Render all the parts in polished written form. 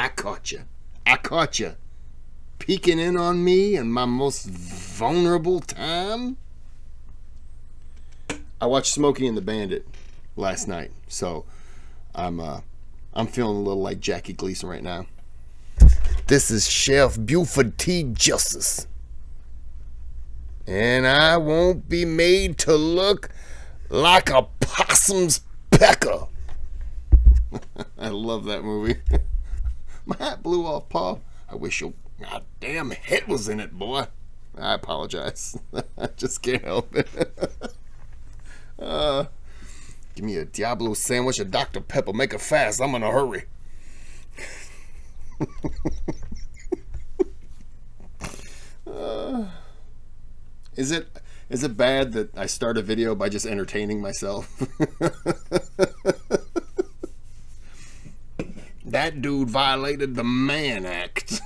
I caught you. I caught you. Peeking in on me in my most vulnerable time. I watched Smokey and the Bandit last night, so I'm feeling a little like Jackie Gleason right now. This is Chef Buford T. Justice, and I won't be made to look like a possum's pecker. I love that movie. My hat blew off, Paul. I wish your goddamn head was in it, boy. I apologize. I just can't help it. Give me a Diablo sandwich, a Dr. Pepper. Make it fast. I'm in a hurry. Is it bad that I start a video by just entertaining myself? That dude violated the Mann Act.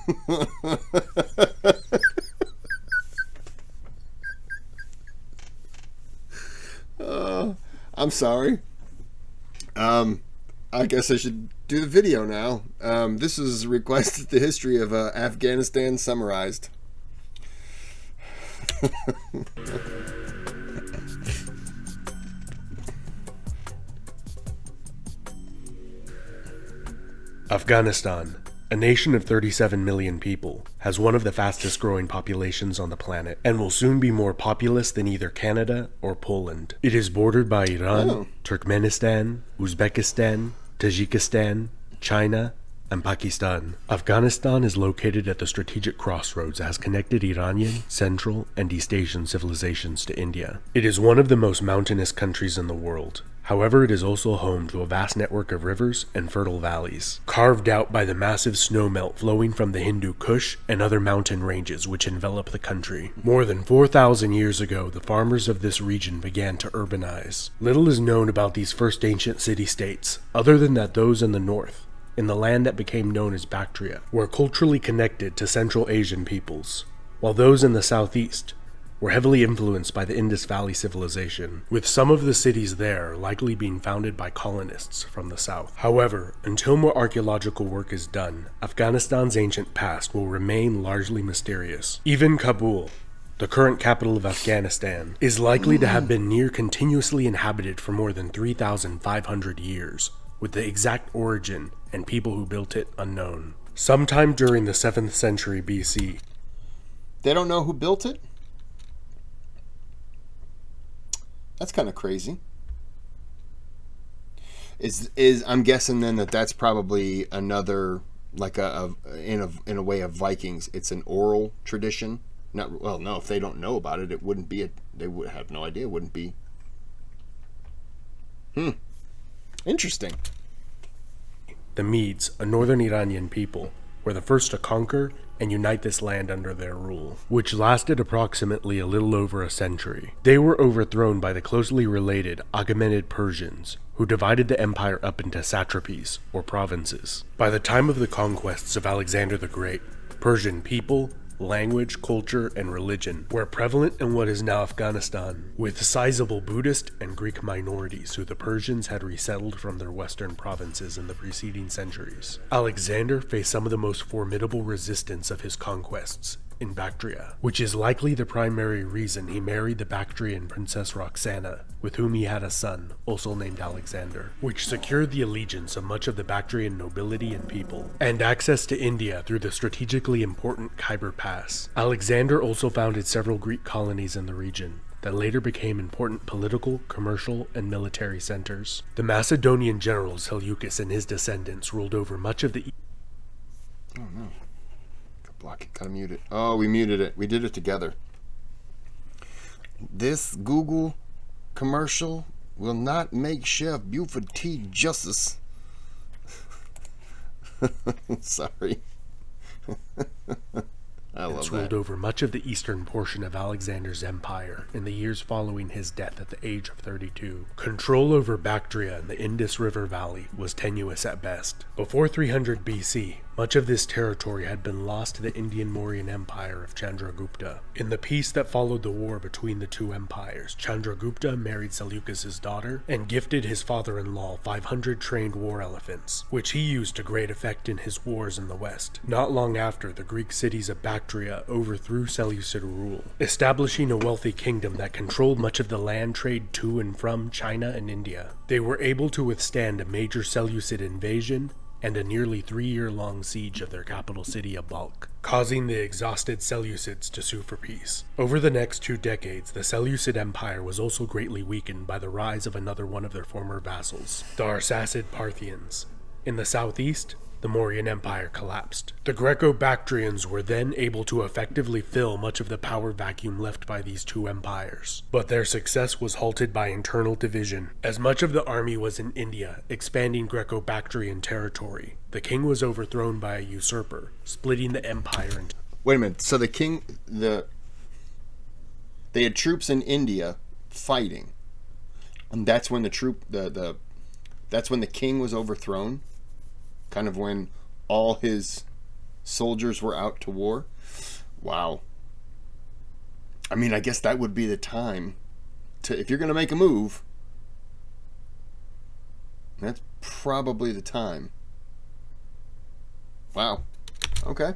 I'm sorry. I guess I should do the video now. This is requested the history of Afghanistan summarized. Afghanistan, a nation of 37 million people, has one of the fastest growing populations on the planet and will soon be more populous than either Canada or Poland. It is bordered by Iran, Turkmenistan, Uzbekistan, Tajikistan, China, and Pakistan. Afghanistan is located at the strategic crossroads that has connected Iranian, Central, and East Asian civilizations to India. It is one of the most mountainous countries in the world. However, it is also home to a vast network of rivers and fertile valleys, carved out by the massive snowmelt flowing from the Hindu Kush and other mountain ranges which envelop the country. More than 4,000 years ago, the farmers of this region began to urbanize. Little is known about these first ancient city-states, other than that those in the north, in the land that became known as Bactria, were culturally connected to Central Asian peoples, while those in the southeast were heavily influenced by the Indus Valley civilization, with some of the cities there likely being founded by colonists from the south. However, until more archaeological work is done, Afghanistan's ancient past will remain largely mysterious. Even Kabul, the current capital of Afghanistan, is likely to have been near continuously inhabited for more than 3,500 years, with the exact origin and people who built it unknown. Sometime during the 7th century BC. They don't know who built it? That's kind of crazy. I'm guessing then that's probably another, like in a way of Vikings. It's an oral tradition. Not well. No, if they don't know about it, it wouldn't be. They would have no idea. It wouldn't be. Interesting. The Medes, a northern Iranian people, were the first to conquer and unite this land under their rule, which lasted approximately a little over a century. They were overthrown by the closely related Achaemenid Persians, who divided the empire up into satrapies, or provinces. By the time of the conquests of Alexander the Great, Persian people, language, culture, and religion were prevalent in what is now Afghanistan, with sizable Buddhist and Greek minorities who the Persians had resettled from their western provinces in the preceding centuries. Alexander faced some of the most formidable resistance of his conquests in Bactria, which is likely the primary reason he married the Bactrian princess Roxana, with whom he had a son, also named Alexander, which secured the allegiance of much of the Bactrian nobility and people, and access to India through the strategically important Khyber Pass. Alexander also founded several Greek colonies in the region that later became important political, commercial, and military centers. The Macedonian general Seleucus and his descendants ruled over much of the Oh no. Block it, gotta mute it. Oh, we muted it. We did it together. This Google commercial will not make Chef Buford T. justice. Sorry. I love that. Ruled over much of the eastern portion of Alexander's empire in the years following his death at the age of 32. Control over Bactria and the Indus River Valley was tenuous at best. Before 300 BC, much of this territory had been lost to the Indian Mauryan Empire of Chandragupta. In the peace that followed the war between the two empires, Chandragupta married Seleucus's daughter and gifted his father-in-law 500 trained war elephants, which he used to great effect in his wars in the west. Not long after, the Greek cities of Bactria overthrew Seleucid rule, establishing a wealthy kingdom that controlled much of the land trade to and from China and India. They were able to withstand a major Seleucid invasion and a nearly 3-year-long siege of their capital city of Balkh, causing the exhausted Seleucids to sue for peace. Over the next 2 decades, the Seleucid Empire was also greatly weakened by the rise of another one of their former vassals, the Arsacid Parthians. In the southeast, the Mauryan Empire collapsed. The Greco-Bactrians were then able to effectively fill much of the power vacuum left by these two empires. But their success was halted by internal division. As much of the army was in India, expanding Greco-Bactrian territory, the king was overthrown by a usurper, splitting the empire into... Wait a minute. So the king, they had troops in India fighting, and that's when that's when the king was overthrown. Kind of when all his soldiers were out to war. Wow. I mean, I guess that would be the time to, if you're going to make a move, that's probably the time. Wow. Okay.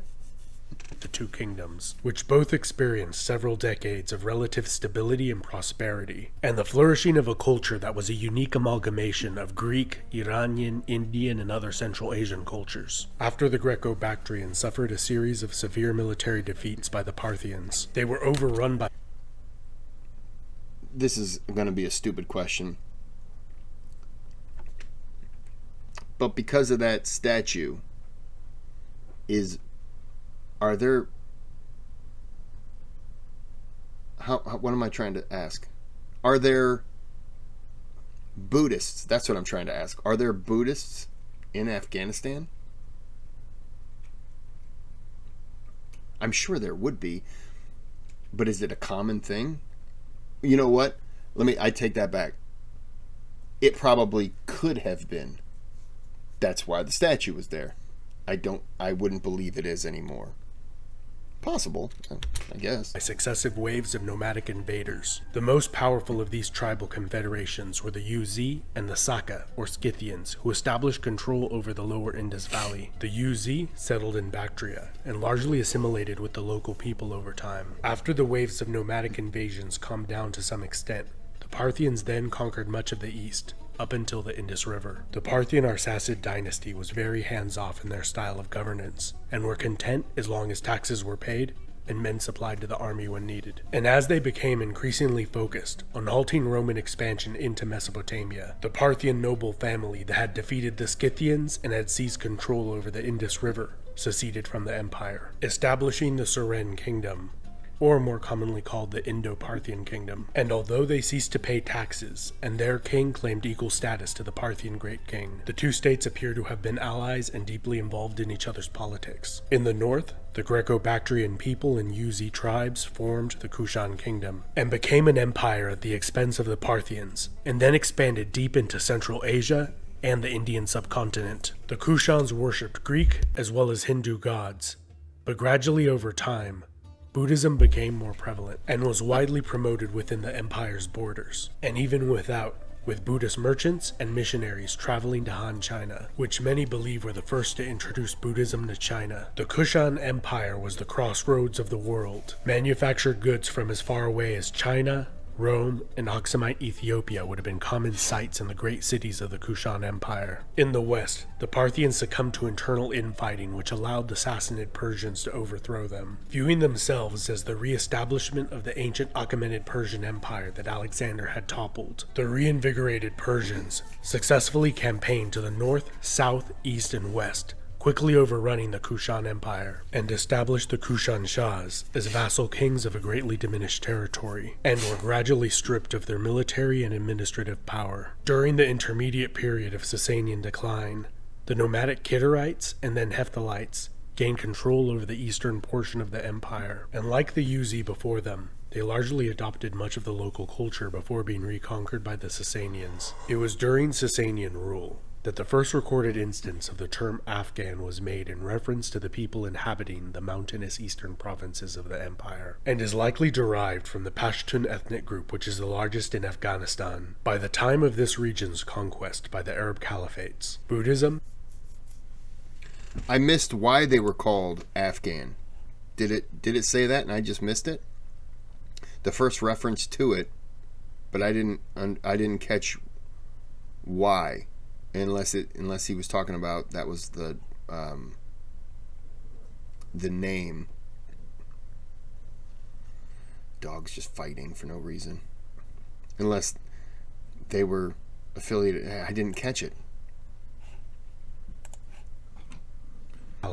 The two kingdoms, which both experienced several decades of relative stability and prosperity, and the flourishing of a culture that was a unique amalgamation of Greek, Iranian, Indian, and other Central Asian cultures. After the Greco-Bactrians suffered a series of severe military defeats by the Parthians, they were overrun by... This is going to be a stupid question. But because of that statue, are there... what am I trying to ask? Are there Buddhists? That's what I'm trying to ask. Are there Buddhists in Afghanistan? I'm sure there would be. But is it a common thing? You know what? I take that back. It probably could have been. That's why the statue was there. I wouldn't believe it is anymore. Possible, I guess. By successive waves of nomadic invaders. The most powerful of these tribal confederations were the Uz and the Saka, or Scythians, who established control over the lower Indus Valley. The Uz settled in Bactria, and largely assimilated with the local people over time. After the waves of nomadic invasions calmed down to some extent, the Parthians then conquered much of the east, up until the Indus River. The Parthian Arsacid dynasty was very hands-off in their style of governance, and were content as long as taxes were paid and men supplied to the army when needed. And as they became increasingly focused on halting Roman expansion into Mesopotamia, the Parthian noble family that had defeated the Scythians and had seized control over the Indus River seceded from the empire, establishing the Suren kingdom, or more commonly called the Indo-Parthian kingdom. And although they ceased to pay taxes, and their king claimed equal status to the Parthian great king, the two states appear to have been allies and deeply involved in each other's politics. In the north, the Greco-Bactrian people and Uz tribes formed the Kushan kingdom, and became an empire at the expense of the Parthians, and then expanded deep into Central Asia and the Indian subcontinent. The Kushans worshipped Greek as well as Hindu gods, but gradually over time, Buddhism became more prevalent and was widely promoted within the empire's borders, and even without, with Buddhist merchants and missionaries traveling to Han China, which many believe were the first to introduce Buddhism to China. The Kushan Empire was the crossroads of the world. Manufactured goods from as far away as China, Rome, and Aksumite Ethiopia would have been common sights in the great cities of the Kushan Empire. In the west, the Parthians succumbed to internal infighting which allowed the Sassanid Persians to overthrow them. Viewing themselves as the re-establishment of the ancient Achaemenid Persian Empire that Alexander had toppled, the reinvigorated Persians successfully campaigned to the north, south, east, and west, quickly overrunning the Kushan Empire, and established the Kushan Shahs as vassal kings of a greatly diminished territory, and were gradually stripped of their military and administrative power. During the intermediate period of Sasanian decline, the nomadic Kidarites and then Hephthalites gained control over the eastern portion of the empire, and like the Uz before them, they largely adopted much of the local culture before being reconquered by the Sasanians. It was during Sasanian rule that the first recorded instance of the term Afghan was made in reference to the people inhabiting the mountainous eastern provinces of the empire, and is likely derived from the Pashtun ethnic group, which is the largest in Afghanistan. By the time of this region's conquest by the Arab caliphates, Buddhism... I missed why they were called Afghan. Did it say that and I just missed it? The first reference to it, but I didn't catch why. Unless he was talking about that was the name. Dogs just fighting for no reason. Unless they were affiliated. I didn't catch it.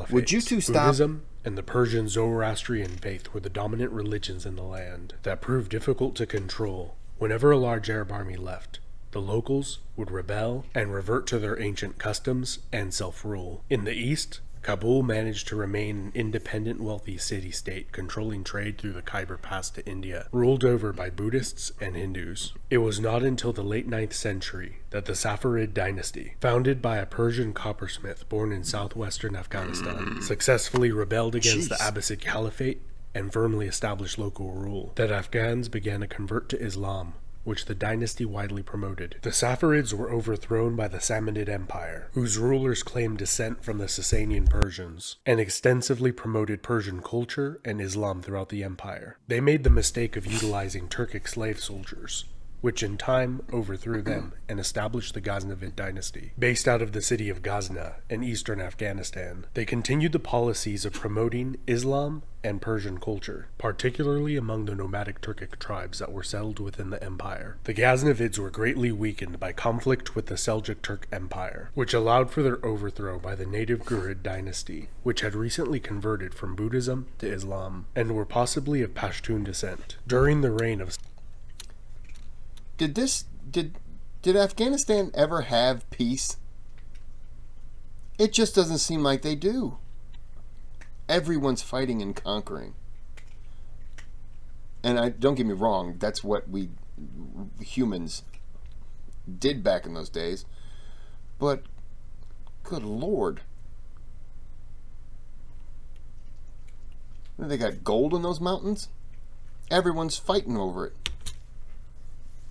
Would you two stop? Buddhism and the Persian Zoroastrian faith were the dominant religions in the land that proved difficult to control. Whenever a large Arab army left, the locals would rebel and revert to their ancient customs and self-rule. In the east, Kabul managed to remain an independent, wealthy city-state, controlling trade through the Khyber Pass to India, ruled over by Buddhists and Hindus. It was not until the late 9th century that the Safavid dynasty, founded by a Persian coppersmith born in southwestern Afghanistan, successfully rebelled against the Abbasid Caliphate and firmly established local rule, that Afghans began to convert to Islam, which the dynasty widely promoted. The Safavids were overthrown by the Samanid Empire, whose rulers claimed descent from the Sasanian Persians, and extensively promoted Persian culture and Islam throughout the empire. They made the mistake of utilizing Turkic slave soldiers, which in time overthrew them and established the Ghaznavid dynasty. Based out of the city of Ghazna in eastern Afghanistan, they continued the policies of promoting Islam and Persian culture, particularly among the nomadic Turkic tribes that were settled within the empire. The Ghaznavids were greatly weakened by conflict with the Seljuk Turk Empire, which allowed for their overthrow by the native Ghurid dynasty, which had recently converted from Buddhism to Islam, and were possibly of Pashtun descent. During the reign of... Did Afghanistan ever have peace? It just doesn't seem like they do. Everyone's fighting and conquering. And don't get me wrong, that's what we humans did back in those days. But good Lord. They got gold in those mountains? Everyone's fighting over it.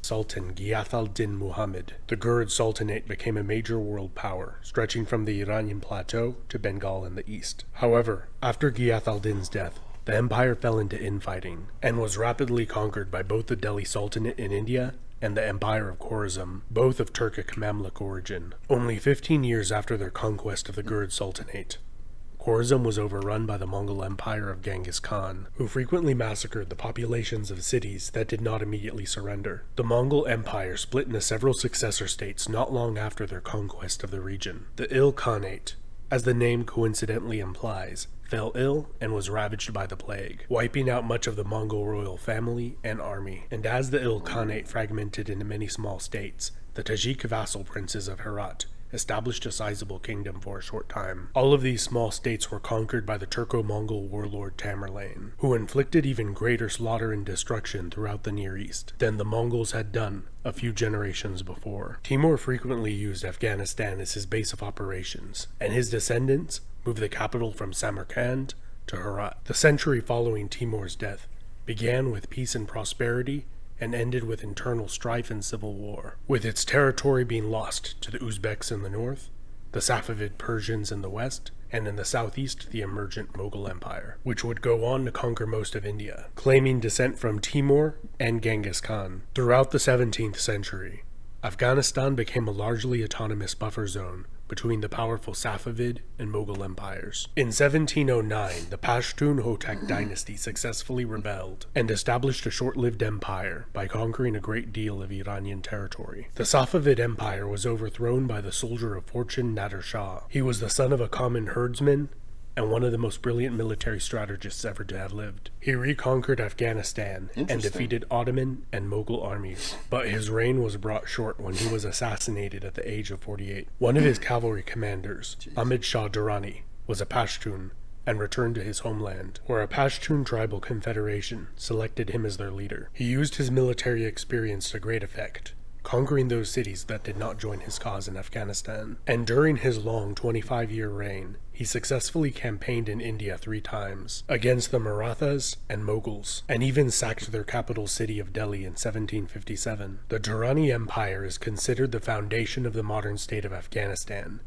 Sultan Ghiyath al-Din Muhammad, the Ghurid Sultanate became a major world power, stretching from the Iranian plateau to Bengal in the east. However, after Ghiyath al-Din's death, the empire fell into infighting, and was rapidly conquered by both the Delhi Sultanate in India and the Empire of Khorasan, both of Turkic Mamluk origin. Only 15 years after their conquest of the Ghurid Sultanate, Khorasan was overrun by the Mongol Empire of Genghis Khan, who frequently massacred the populations of cities that did not immediately surrender. The Mongol Empire split into several successor states not long after their conquest of the region. The Il Khanate, as the name coincidentally implies, fell ill and was ravaged by the plague, wiping out much of the Mongol royal family and army. And as the Il Khanate fragmented into many small states, the Tajik vassal princes of Herat established a sizable kingdom for a short time. All of these small states were conquered by the Turco-Mongol warlord Tamerlane, who inflicted even greater slaughter and destruction throughout the Near East than the Mongols had done a few generations before. Timur frequently used Afghanistan as his base of operations, and his descendants moved the capital from Samarkand to Herat. The century following Timur's death began with peace and prosperity and ended with internal strife and civil war, with its territory being lost to the Uzbeks in the north, the Safavid Persians in the west, and in the southeast the emergent Mughal Empire, which would go on to conquer most of India, claiming descent from Timur and Genghis Khan. Throughout the 17th century, Afghanistan became a largely autonomous buffer zone between the powerful Safavid and Mughal empires. In 1709, the Pashtun Hotak dynasty successfully rebelled and established a short-lived empire by conquering a great deal of Iranian territory. The Safavid Empire was overthrown by the soldier of fortune Nader Shah. He was the son of a common herdsman and one of the most brilliant military strategists ever to have lived. He reconquered Afghanistan and defeated Ottoman and Mughal armies, but his reign was brought short when he was assassinated at the age of 48. One of his cavalry commanders, Ahmed Shah Durrani, was a Pashtun and returned to his homeland, where a Pashtun tribal confederation selected him as their leader. He used his military experience to great effect, conquering those cities that did not join his cause in Afghanistan. And during his long 25-year reign, he successfully campaigned in India 3 times against the Marathas and Mughals, and even sacked their capital city of Delhi in 1757. The Durrani Empire is considered the foundation of the modern state of Afghanistan,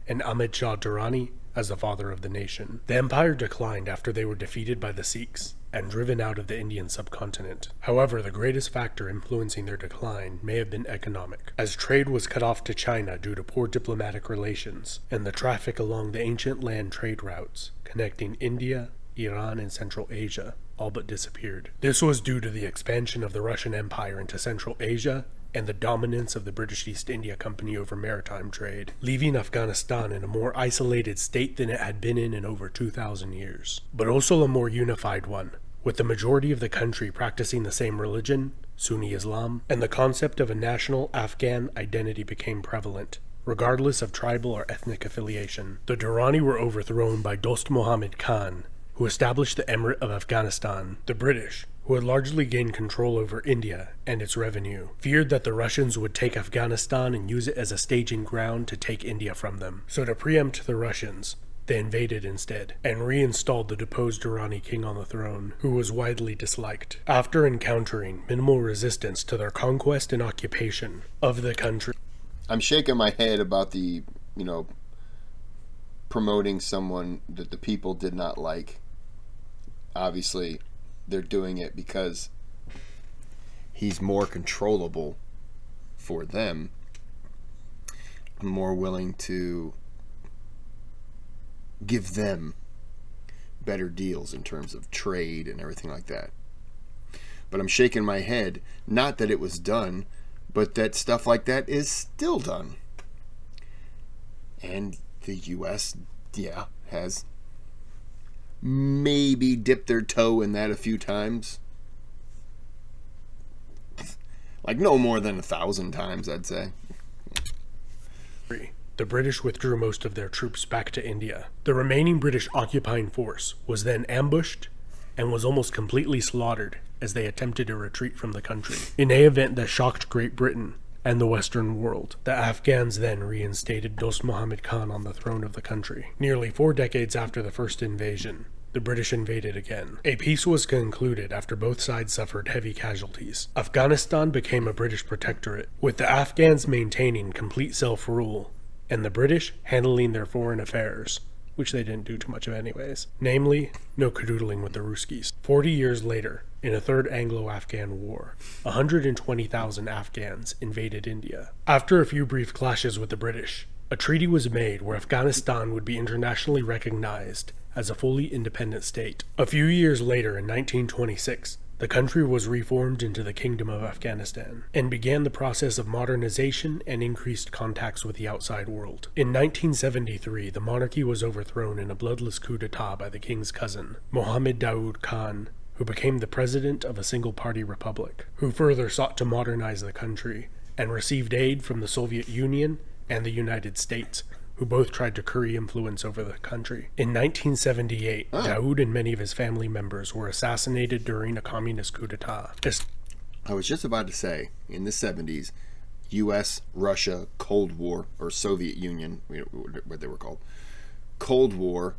and Ahmad Shah Durrani as the father of the nation. The empire declined after they were defeated by the Sikhs and driven out of the Indian subcontinent. However, the greatest factor influencing their decline may have been economic, as trade was cut off to China due to poor diplomatic relations, and the traffic along the ancient land trade routes connecting India, Iran, and Central Asia all but disappeared. This was due to the expansion of the Russian Empire into Central Asia and the dominance of the British East India Company over maritime trade, leaving Afghanistan in a more isolated state than it had been in over 2,000 years, but also a more unified one, with the majority of the country practicing the same religion, Sunni Islam, and the concept of a national Afghan identity became prevalent, regardless of tribal or ethnic affiliation. The Durrani were overthrown by Dost Muhammad Khan, who established the Emirate of Afghanistan. The British, who had largely gained control over India and its revenue, feared that the Russians would take Afghanistan and use it as a staging ground to take India from them. So to preempt the Russians, they invaded instead, and reinstalled the deposed Durrani king on the throne, who was widely disliked. After encountering minimal resistance to their conquest and occupation of the country. I'm shaking my head about the, promoting someone that the people did not like. Obviously, they're doing it because he's more controllable for them, more willing to give them better deals in terms of trade and everything like that. But I'm shaking my head, not that it was done, but that stuff like that is still done. And the US, has maybe dipped their toe in that a few times. Like no more than 1,000 times, I'd say. The British withdrew most of their troops back to India. The remaining British occupying force was then ambushed and was almost completely slaughtered as they attempted to retreat from the country. In an event that shocked Great Britain and the Western world, the Afghans then reinstated Dost Muhammad Khan on the throne of the country. Nearly 4 decades after the first invasion, the British invaded again. A peace was concluded after both sides suffered heavy casualties. Afghanistan became a British protectorate, with the Afghans maintaining complete self-rule, and the British handling their foreign affairs, which they didn't do too much of anyways. Namely, no cadoodling with the Ruskies. 40 years later, in a third Anglo-Afghan war, 120,000 Afghans invaded India. After a few brief clashes with the British, a treaty was made where Afghanistan would be internationally recognized as a fully independent state. A few years later, in 1926, the country was reformed into the Kingdom of Afghanistan and began the process of modernization and increased contacts with the outside world. In 1973, the monarchy was overthrown in a bloodless coup d'etat by the king's cousin, Mohammed Daoud Khan, who became the president of a single-party republic, who further sought to modernize the country and received aid from the Soviet Union and the United States, who both tried to curry influence over the country. In 1978, Daoud and many of his family members were assassinated during a communist coup d'etat. I was just about to say, in the 70s, U.S., Russia, Cold War, or Soviet Union, what they were called, Cold War.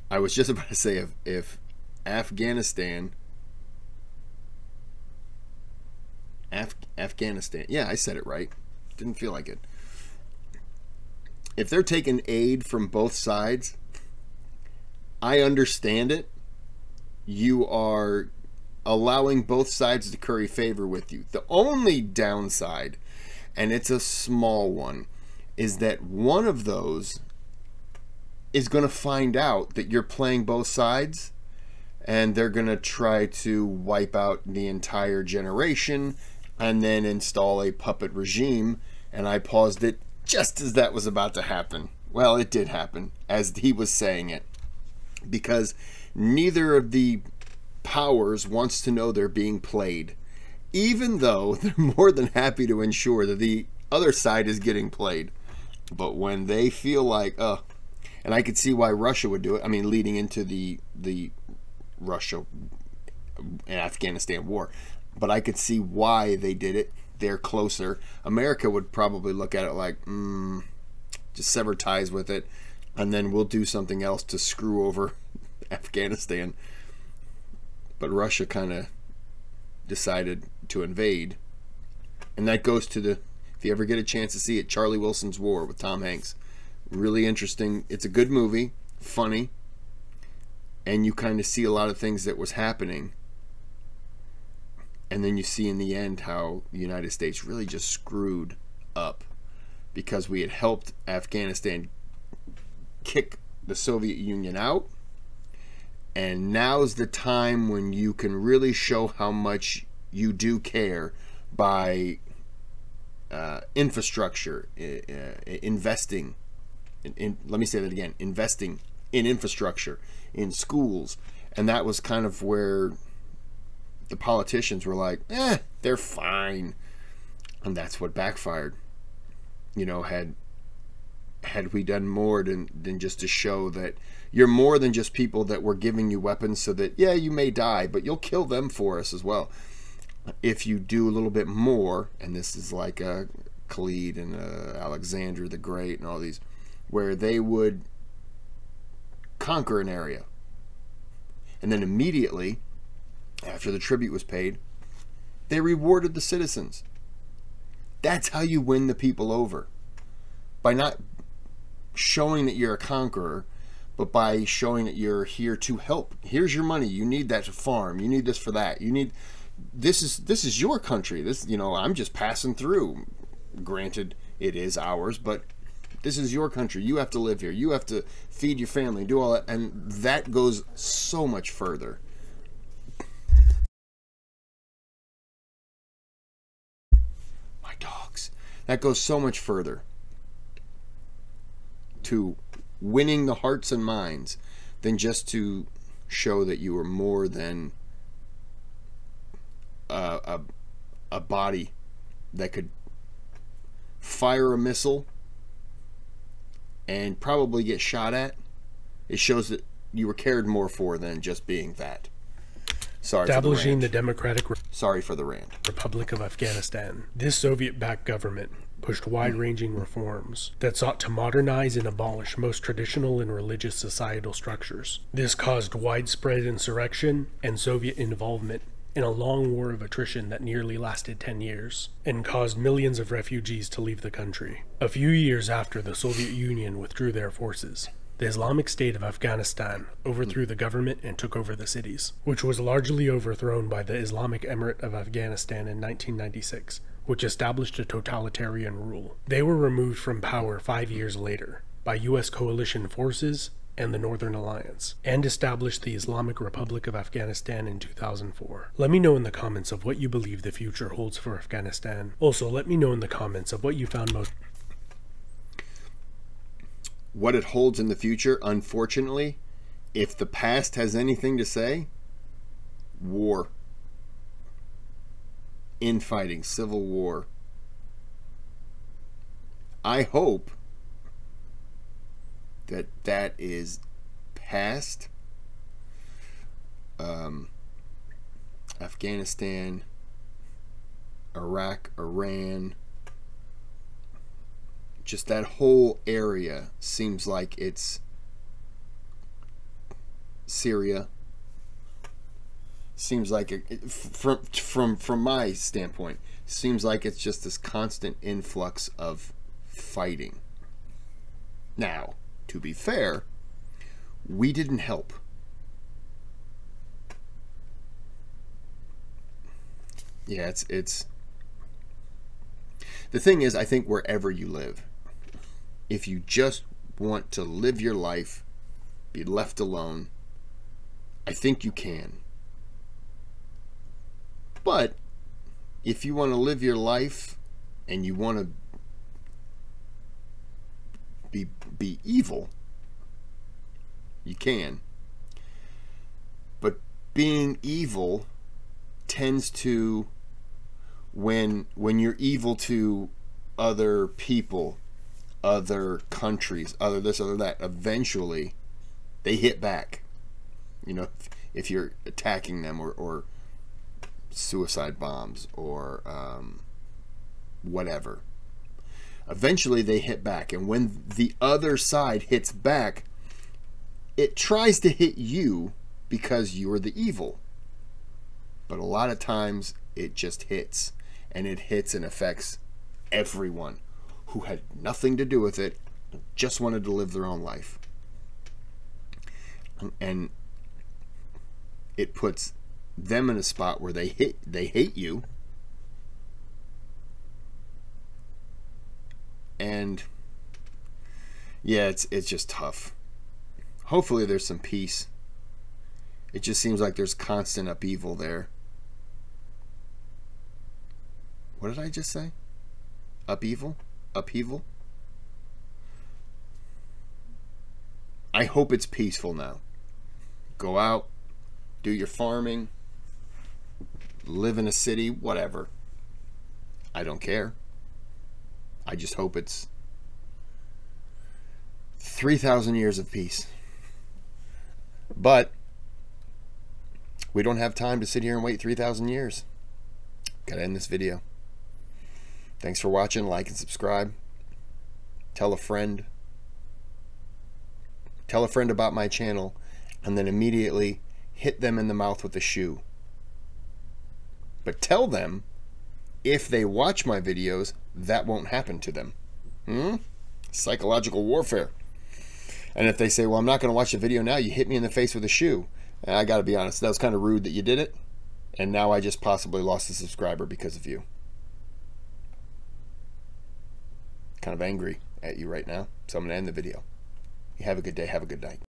I was just about to say if Afghanistan, yeah, I said it right. Didn't feel like it. If they're taking aid from both sides, I understand it. You are allowing both sides to curry favor with you. The only downside, and it's a small one, is that one of those is going to find out that you're playing both sides, and they're going to try to wipe out the entire generation and then install a puppet regime. And I paused it just as that was about to happen. Well, it did happen, as he was saying it, because neither of the powers wants to know they're being played, even though they're more than happy to ensure that the other side is getting played. But when they feel like, and I could see why Russia would do it. I mean, leading into the Russia and Afghanistan war, but I could see why they did it. they're closer. America would probably look at it like, just sever ties with it, and then we'll do something else to screw over Afghanistan. But Russia kind of decided to invade, and that goes to the, if you ever get a chance to see it, Charlie Wilson's War with Tom Hanks. Really interesting. It's a good movie, funny, and you kind of see a lot of things that was happening, and then you see in the end how the United States really just screwed up because we had helped Afghanistan kick the Soviet Union out, and now's the time when you can really show how much you do care by infrastructure, investing in, let me say that again, investing in infrastructure, in schools. And that was kind of where the politicians were like, they're fine. And that's what backfired. You know, had we done more than just to show that you're more than just people that were giving you weapons so that, yeah, you may die, but you'll kill them for us as well. If you do a little bit more, and this is like Khalid and Alexander the Great and all these, where they would conquer an area, and then immediately after the tribute was paid, they rewarded the citizens. That's how you win the people over, by not showing that you're a conqueror, but by showing that you're here to help. Here's your money. You need that to farm. You need this for that. You need, this is your country. This, you know, I'm just passing through. Granted, it is ours, but this is your country. You have to live here. You have to feed your family, do all that, and that goes so much further. My dogs. That goes so much further to winning the hearts and minds than just to show that you are more than a body that could fire a missile and probably get shot at. It shows that you were cared more for than just being that. Sorry Establishing for the Democratic Sorry for the rant. Republic of Afghanistan. This Soviet-backed government pushed wide-ranging reforms that sought to modernize and abolish most traditional and religious societal structures. This caused widespread insurrection and Soviet involvement in a long war of attrition that nearly lasted 10 years, and caused millions of refugees to leave the country. A few years after the Soviet Union withdrew their forces, the Islamic State of Afghanistan overthrew the government and took over the cities, which was largely overthrown by the Islamic Emirate of Afghanistan in 1996, which established a totalitarian rule. They were removed from power 5 years later by U.S. coalition forces and the Northern Alliance, and established the Islamic Republic of Afghanistan in 2004. Let me know in the comments of what you believe the future holds for Afghanistan. Also, let me know in the comments of what you found most... What it holds in the future, unfortunately, if the past has anything to say, war. Infighting, civil war. I hope that is past. Afghanistan, Iraq, Iran, just that whole area seems like it's Syria. Seems like from my standpoint, seems like it's just this constant influx of fighting. Now, to be fair, we didn't help. Yeah, it's the thing is, I think wherever you live, if you just want to live your life, be left alone, I think you can. But if you want to live your life and you want to be evil, you can. But being evil tends to, when you're evil to other people, other countries, other this, other that, eventually they hit back. You know, if you're attacking them, or suicide bombs, or whatever. Eventually they hit back, and when the other side hits back, it tries to hit you because you're the evil. But a lot of times it just hits, and it hits and affects everyone who had nothing to do with it, just wanted to live their own life. And it puts them in a spot where they hate you. And yeah, it's just tough. Hopefully there's some peace. It just seems like there's constant upheaval there. What did I just say? Upheaval? Upheaval? I hope it's peaceful now. Go out, do your farming, live in a city, whatever. I don't care. I just hope it's 3,000 years of peace. But we don't have time to sit here and wait 3,000 years. Gotta end this video. Thanks for watching. Like and subscribe. Tell a friend. Tell a friend about my channel, and then immediately hit them in the mouth with a shoe. But tell them, if they watch my videos, that won't happen to them. Psychological warfare. And if they say, well, I'm not going to watch the video now, you hit me in the face with a shoe. I got to be honest, that was kind of rude that you did it. And now I just possibly lost a subscriber because of you. Kind of angry at you right now. So I'm going to end the video. You have a good day. Have a good night.